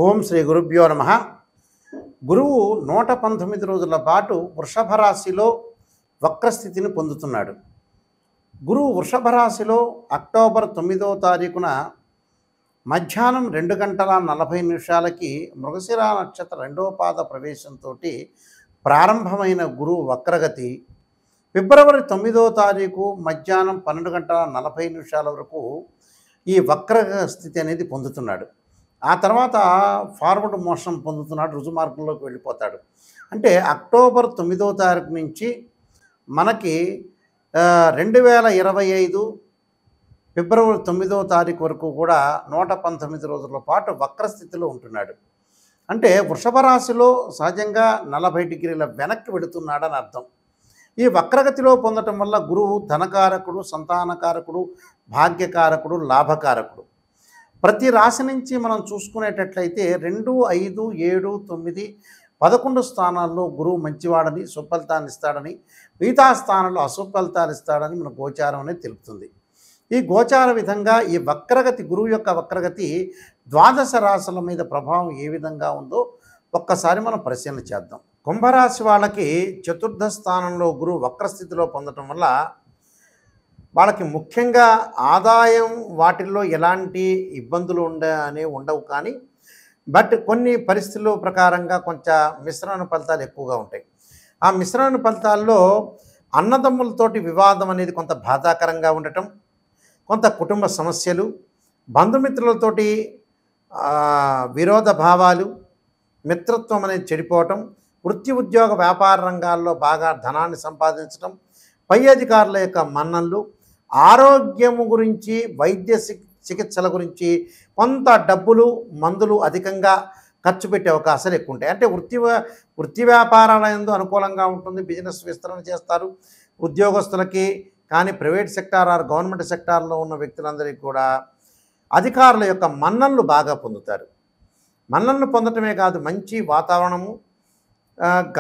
ఓం శ్రీ గురుభ్యో నమ. గురువు 119 రోజుల పాటు వృషభ రాశిలో వక్రస్థితిని పొందుతున్నాడు. గురువు వృషభ రాశిలో అక్టోబర్ 9వ తారీఖున మధ్యాహ్నం 2 గంటల 40 నిమిషాలకి మృగశిర నక్షత్ర 2వ పాద ప్రవేశంతో ప్రారంభమైన గురువు వక్రగతి ఫిబ్రవరి 9వ తారీఖు మధ్యాహ్నం 12 గంటల 40 నిమిషాల వరకు ఈ వక్ర స్థితి అనేది పొందుతున్నాడు. ఆ తర్వాత ఫార్వర్డ్ మోషన్ పొందుతున్నాడు, రుజుమార్గంలోకి వెళ్ళిపోతాడు. అంటే అక్టోబర్ 9వ తారీఖు నుంచి మనకి 2025 ఫిబ్రవరి 9వ తారీఖు వరకు కూడా 119 రోజుల పాటు వక్రస్థితిలో ఉంటున్నాడు. అంటే వృషభ రాశిలో సహజంగా 40 డిగ్రీల వెనక్కి వెళుతున్నాడని అర్థం. ఈ వక్రగతిలో పొందటం వల్ల గురువు ధనకారకుడు, సంతానకారకుడు, భాగ్యకారకుడు, లాభకారకుడు. ప్రతి రాశి నుంచి మనం చూసుకునేటట్లయితే 2, 5, 7, 9, 11 స్థానాల్లో గురువు మంచివాడని, సుఫలితాన్ని ఇస్తాడని, మిగతా స్థానాల్లో అశుఫలితాలు ఇస్తాడని మన గోచారం అనేది తెలుపుతుంది. ఈ గోచార విధంగా ఈ వక్రగతి, గురువు యొక్క వక్రగతి ద్వాదశ రాశుల మీద ప్రభావం ఏ విధంగా ఉందో ఒక్కసారి మనం పరిశీలన చేద్దాం. కుంభరాశి వాళ్ళకి చతుర్థ స్థానంలో గురువు వక్రస్థితిలో పొందటం వల్ల వాళ్ళకి ముఖ్యంగా ఆదాయం వాటిల్లో ఎలాంటి ఇబ్బందులు ఉండవు, కానీ బట్ కొన్ని పరిస్థితుల ప్రకారంగా కొంచెం మిశ్రమ ఫలితాలు ఎక్కువగా ఉంటాయి. ఆ మిశ్రమ ఫలితాల్లో అన్నదమ్ములతోటి వివాదం అనేది కొంత బాధాకరంగా ఉండటం, కొంత కుటుంబ సమస్యలు, బంధుమిత్రులతోటి విరోధ భావాలు, మిత్రత్వం అనేది చెడిపోవటం, వృత్తి ఉద్యోగ వ్యాపార రంగాల్లో బాగా ధనాన్ని సంపాదించడం, పై అధికారుల యొక్క మన్ననలు, ఆరోగ్యము గురించి, వైద్య చికిత్సల గురించి కొంత డబ్బులు, మందులు అధికంగా ఖర్చు పెట్టే అవకాశాలు ఎక్కువ ఉంటాయి. అంటే వృత్తి వ్యాపారాల యందు అనుకూలంగా ఉంటుంది, బిజినెస్ విస్తరణ చేస్తారు ఉద్యోగస్తులకి. కానీ ప్రైవేట్ సెక్టార్ ఆర్ గవర్నమెంట్ సెక్టార్లో ఉన్న వ్యక్తులందరికీ కూడా అధికారుల యొక్క మన్ననలు బాగా పొందుతారు. మన్ననలు పొందటమే కాదు, మంచి వాతావరణము,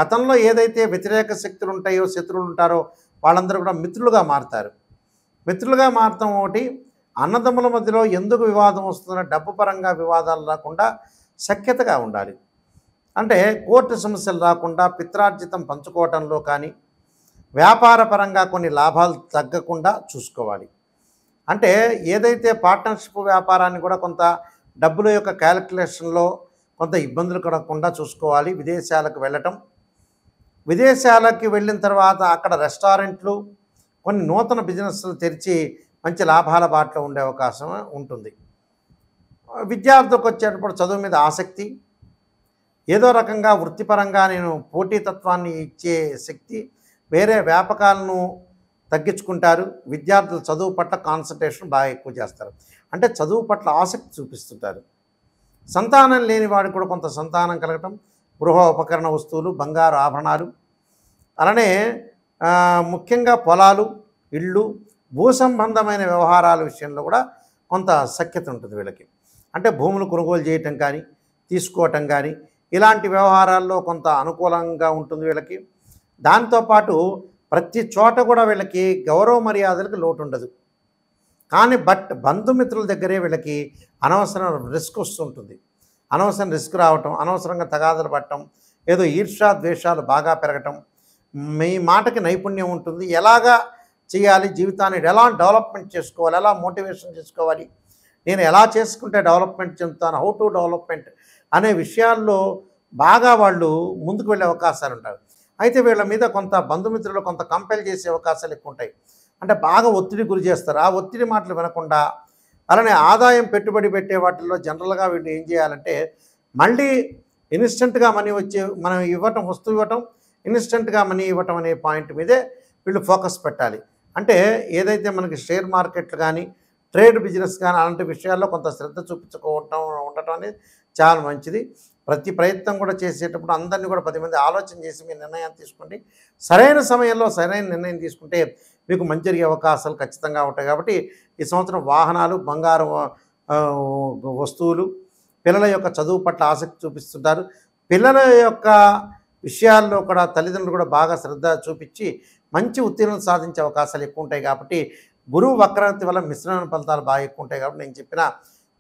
గతంలో ఏదైతే వ్యతిరేక శక్తులు ఉంటాయో, శత్రువులు ఉంటారో వాళ్ళందరూ కూడా మిత్రులుగా మారుతారు. మిత్రులుగా మారటం ఒకటి, అన్నదమ్ముల మధ్యలో ఎందుకు వివాదం వస్తుందో డబ్బు పరంగా వివాదాలు రాకుండా సఖ్యతగా ఉండాలి. అంటే కోర్టు సమస్యలు రాకుండా పిత్రార్జితం పంచుకోవటంలో కానీ, వ్యాపార పరంగా కొన్ని లాభాలు తగ్గకుండా చూసుకోవాలి. అంటే ఏదైతే పార్ట్నర్షిప్ వ్యాపారాన్ని కూడా కొంత డబ్బుల యొక్క క్యాలిక్యులేషన్లో కొంత ఇబ్బందులు కలగకుండా చూసుకోవాలి. విదేశాలకు వెళ్ళటం, విదేశాలకి వెళ్ళిన తర్వాత అక్కడ రెస్టారెంట్లు, కొన్ని నూతన బిజినెస్లు తెరిచి మంచి లాభాల బాటలో ఉండే అవకాశం ఉంటుంది. విద్యార్థులకు వచ్చేటప్పుడు చదువు మీద ఆసక్తి, ఏదో రకంగా వృత్తిపరంగా నేను పోటీతత్వాన్ని ఇచ్చే శక్తి, వేరే వ్యాపకాలను తగ్గించుకుంటారు. విద్యార్థులు చదువు పట్ల కాన్సన్ట్రేషన్ బాగా ఎక్కువ చేస్తారు, అంటే చదువు పట్ల ఆసక్తి చూపిస్తుంటారు. సంతానం లేని వాడికి కూడా కొంత సంతానం కలగటం, గృహ ఉపకరణ వస్తువులు, బంగారు ఆభరణాలు, అలానే ముఖ్యంగా పొలాలు, ఇళ్ళు, భూ సంబంధమైన వ్యవహారాల విషయంలో కూడా కొంత సఖ్యత ఉంటుంది వీళ్ళకి. అంటే భూములు కొనుగోలు చేయటం కానీ, తీసుకోవటం కానీ, ఇలాంటి వ్యవహారాల్లో కొంత అనుకూలంగా ఉంటుంది వీళ్ళకి. దాంతోపాటు ప్రతి చోట కూడా వీళ్ళకి గౌరవ మర్యాదలకు లోటు ఉండదు. కానీ బంధుమిత్రుల దగ్గరే వీళ్ళకి అనవసరం రిస్క్ వస్తుంటుంది. అనవసరం రిస్క్ రావటం, అనవసరంగా తగాదలు పట్టడం, ఏదో ఈర్ష్యా ద్వేషాలు బాగా పెరగటం. మీ మాటకి నైపుణ్యం ఉంటుంది, ఎలాగా చేయాలి, జీవితాన్ని ఎలా డెవలప్మెంట్ చేసుకోవాలి, ఎలా మోటివేషన్ చేసుకోవాలి, నేను ఎలా చేసుకుంటే డెవలప్మెంట్ చెందుతాను, హౌ టు డెవలప్మెంట్ అనే విషయాల్లో బాగా వాళ్ళు ముందుకు వెళ్ళే అవకాశాలు ఉంటాయి. అయితే వీళ్ళ మీద కొంత బంధుమిత్రులు కొంత కంపెల్ చేసే అవకాశాలు ఎక్కువ ఉంటాయి. అంటే బాగా ఒత్తిడి గురి చేస్తారు. ఆ ఒత్తిడి మాటలు వినకుండా, అలానే ఆదాయం పెట్టుబడి పెట్టే వాటిల్లో జనరల్గా వీళ్ళు ఏం చేయాలంటే, మళ్ళీ ఇన్స్టెంట్గా మనీ వచ్చే మనం ఇవ్వటం, వస్తువు ఇవ్వటం, ఇన్స్టెంట్గా మనీ ఇవ్వటం అనే పాయింట్ మీదే వీళ్ళు ఫోకస్ పెట్టాలి. అంటే ఏదైతే మనకి షేర్ మార్కెట్లు కానీ, ట్రేడ్ బిజినెస్ కానీ అలాంటి విషయాల్లో కొంత శ్రద్ధ ఉండటం అనేది చాలా మంచిది. ప్రతి ప్రయత్నం కూడా చేసేటప్పుడు అందరినీ కూడా 10 మంది ఆలోచన చేసి మీ నిర్ణయాన్ని తీసుకోండి. సరైన సమయంలో సరైన నిర్ణయం తీసుకుంటే మీకు మంచి జరిగే అవకాశాలు ఖచ్చితంగా ఉంటాయి. కాబట్టి ఈ సంవత్సరం వాహనాలు, బంగారు వస్తువులు, పిల్లల యొక్క చదువు పట్ల ఆసక్తి చూపిస్తుంటారు. పిల్లల యొక్క విషయాల్లో కూడా తల్లిదండ్రులు కూడా బాగా శ్రద్ధ చూపించి మంచి ఉత్తీర్ణత సాధించే అవకాశాలు ఎక్కువ ఉంటాయి. కాబట్టి గురువు వక్రగతి వల్ల మిశ్రమ ఫలితాలు బాగా ఎక్కువ ఉంటాయి. కాబట్టి నేను చెప్పిన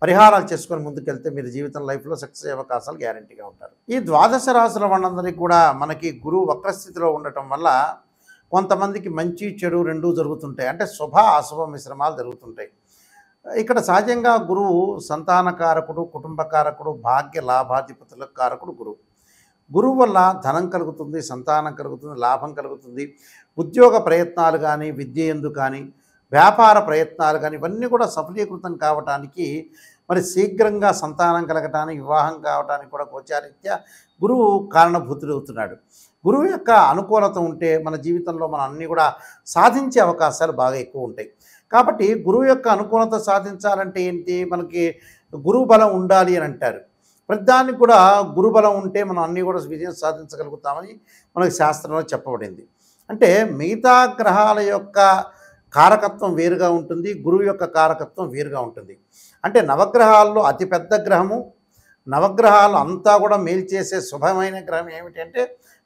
పరిహారాలు చేసుకొని ముందుకెళ్తే మీరు జీవితం లైఫ్లో సక్సెస్ అయ్యే అవకాశాలు గ్యారంటీగా ఉంటారు. ఈ ద్వాదశ రాశుల వాళ్ళందరికీ కూడా మనకి గురువు వక్రస్థితిలో ఉండటం వల్ల కొంతమందికి మంచి చెడు రెండూ జరుగుతుంటాయి. అంటే శుభ అశుభ మిశ్రమాలు జరుగుతుంటాయి. ఇక్కడ సహజంగా గురువు సంతానకారకుడు, కుటుంబకారకుడు, భాగ్య లాభాధిపతులకు కారకుడు గురువు. గురువు వల్ల ధనం కలుగుతుంది, సంతానం కలుగుతుంది, లాభం కలుగుతుంది. ఉద్యోగ ప్రయత్నాలు కానీ, విద్య యందు కానీ, వ్యాపార ప్రయత్నాలు కానీ ఇవన్నీ కూడా సఫలీకృతం కావటానికి, మరి శీఘ్రంగా సంతానం కలగటానికి, వివాహం కావటానికి కూడా గోచారీత్యా గురువు కారణభూతుడవుతున్నాడు. గురువు యొక్క అనుకూలత ఉంటే మన జీవితంలో మనం అన్నీ కూడా సాధించే అవకాశాలు బాగా ఎక్కువ ఉంటాయి. కాబట్టి గురువు యొక్క అనుకూలత సాధించాలంటే ఏంటి, మనకి గురువు బలం ఉండాలి అని అంటారు. ప్రతిదానికి కూడా గురుబలం ఉంటే మనం అన్నీ కూడా విజయం సాధించగలుగుతామని మనకి శాస్త్రంలో చెప్పబడింది. అంటే మిగతా గ్రహాల యొక్క కారకత్వం వేరుగా ఉంటుంది, గురువు యొక్క కారకత్వం వేరుగా ఉంటుంది. అంటే నవగ్రహాల్లో అతిపెద్ద గ్రహము, నవగ్రహాలు అంతా కూడా మేలు చేసే శుభమైన గ్రహం ఏమిటంటే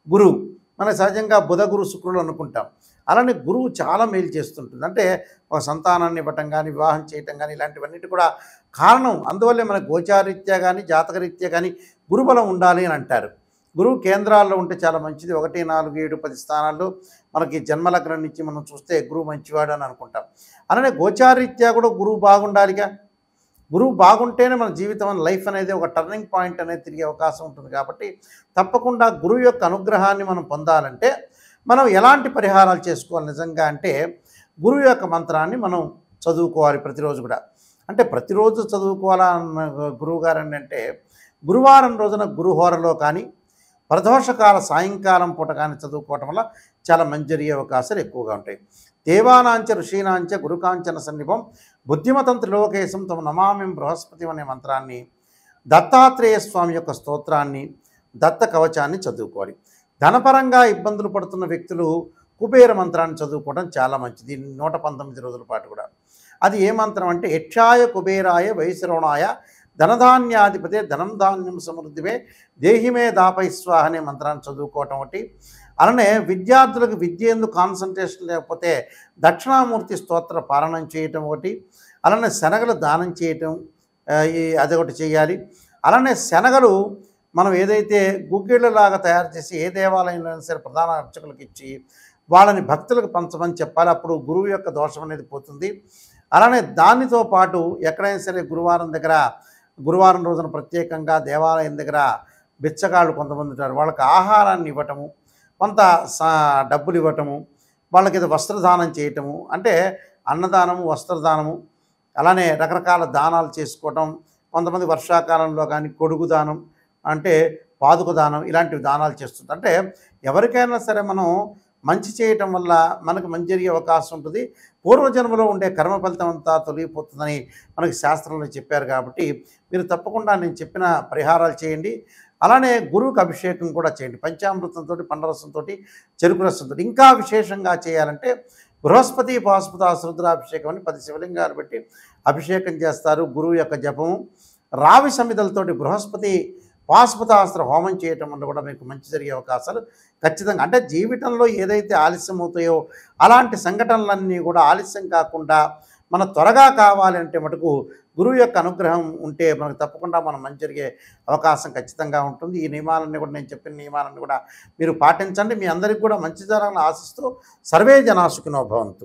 గురువు. మన సహజంగా బుధ గురు శుక్రులు అనుకుంటాం. అలానే గురువు చాలా మేలు చేస్తుంటుంది. అంటే ఒక సంతానాన్ని ఇవ్వటం కానీ, వివాహం చేయటం కానీ ఇలాంటివన్నిటి కూడా కారణం. అందువల్లే మన గోచారీత్యా కానీ, జాతకరీత్యా కానీ గురుబలం ఉండాలి అని అంటారు. గురువు కేంద్రాల్లో ఉంటే చాలా మంచిది. 1, 4, 7, 10 స్థానాల్లో మనకి జన్మలగ్నం నుంచి మనం చూస్తే గురువు మంచివాడు అని అనుకుంటాం. అలానే గోచారీత్యా కూడా గురువు బాగుండాలిగా. గురువు బాగుంటేనే మన జీవితం లైఫ్ అనేది ఒక టర్నింగ్ పాయింట్ అనేది తిరిగే అవకాశం ఉంటుంది. కాబట్టి తప్పకుండా గురువు యొక్క అనుగ్రహాన్ని మనం పొందాలంటే మనం ఎలాంటి పరిహారాలు చేసుకోవాలి నిజంగా అంటే, గురువు యొక్క మంత్రాన్ని మనం చదువుకోవాలి ప్రతిరోజు కూడా. అంటే ప్రతిరోజు చదువుకోవాలన్న గురువు గారు అంటే గురువారం రోజున గురుహోరలో కానీ, ప్రదోషకాల సాయంకాలం పూట కానీ చదువుకోవటం వల్ల చాలా మంచి జరిగే అవకాశాలు ఎక్కువగా ఉంటాయి. దేవానాంచ ఋషీనాంచ గురుకాంచన సన్నిభం బుద్ధిమతం త్రిలోకేశం తమ నమామిం బృహస్పతి అనే మంత్రాన్ని, దత్తాత్రేయ స్వామి యొక్క స్తోత్రాన్ని, దత్త కవచాన్ని చదువుకోవాలి. ధనపరంగా ఇబ్బందులు పడుతున్న వ్యక్తులు కుబేర మంత్రాన్ని చదువుకోవడం చాలా మంచిది 119 రోజుల పాటు కూడా. అది ఏ మంత్రం అంటే యక్షాయ కుబేరాయ వైశ్రవణాయ ధనధాన్యాధిపతే ధనం ధాన్యం సమృద్ధివే దేహిమే దాపై స్వాహ అనే మంత్రాన్ని చదువుకోవటం ఒకటి. అలానే విద్యార్థులకు విద్య ఎందు కాన్సన్ట్రేషన్ లేకపోతే దక్షిణామూర్తి స్తోత్ర పారాయణం చేయటం ఒకటి. అలానే శనగలు దానం చేయటం అదొకటి చేయాలి. అలానే శనగలు మనం ఏదైతే గుగ్గిళ్ళలాగా తయారు చేసి ఏ దేవాలయంలో సరే ప్రధాన అర్చకులకు ఇచ్చి వాళ్ళని భక్తులకు పంచమని చెప్పాలి. అప్పుడు గురువు యొక్క దోషం అనేది పోతుంది. అలానే దానితో పాటు ఎక్కడైనా సరే గురువారం రోజున ప్రత్యేకంగా దేవాలయం దగ్గర బిచ్చగాళ్ళు కొంతమంది ఉంటారు. వాళ్ళకి ఆహారాన్ని ఇవ్వటము, కొంత డబ్బులు ఇవ్వటము, వాళ్ళకి ఏదో వస్త్రదానం చేయటము, అంటే అన్నదానము, వస్త్రదానము, అలానే రకరకాల దానాలు చేసుకోవటం. కొంతమంది వర్షాకాలంలో కానీ కొడుగు దానం అంటే పాదుక దానం ఇలాంటివి దానాలు చేస్తుంది. అంటే ఎవరికైనా సరే మనం మంచి చేయటం వల్ల మనకు మంచి జరిగే అవకాశం ఉంటుంది. పూర్వజన్మలో ఉండే కర్మ ఫలితం అంతా తొలగిపోతుందని మనకి శాస్త్రంలో చెప్పారు. కాబట్టి మీరు తప్పకుండా నేను చెప్పిన పరిహారాలు చేయండి. అలానే గురువుకి అభిషేకం కూడా చేయండి. పంచామృతంతో, పండరసంతో, చెరుకు రసంతో. ఇంకా విశేషంగా చేయాలంటే బృహస్పతి పాశుపతాశ్రుద్రాభిషేకం అని 10 శివలింగాలు పెట్టి అభిషేకం చేస్తారు. గురువు యొక్క జపము రావి సమిధలతోటి బృహస్పతి పాశుపతాస్త్ర హోమం చేయటం వల్ల కూడా మీకు మంచి జరిగే అవకాశాలు ఖచ్చితంగా. అంటే జీవితంలో ఏదైతే ఆలస్యం అవుతాయో అలాంటి సంఘటనలన్నీ కూడా ఆలస్యం కాకుండా మన త్వరగా కావాలి అంటే మటుకు గురువు యొక్క అనుగ్రహం ఉంటే మనకు తప్పకుండా మనం మంచి జరిగే అవకాశం ఖచ్చితంగా ఉంటుంది. ఈ నియమాలన్నీ కూడా నేను చెప్పిన నియమాలన్నీ కూడా మీరు పాటించండి. మీ అందరికీ కూడా మంచి జరగాలని ఆశిస్తూ సర్వే జనా సుఖినో భవంతు.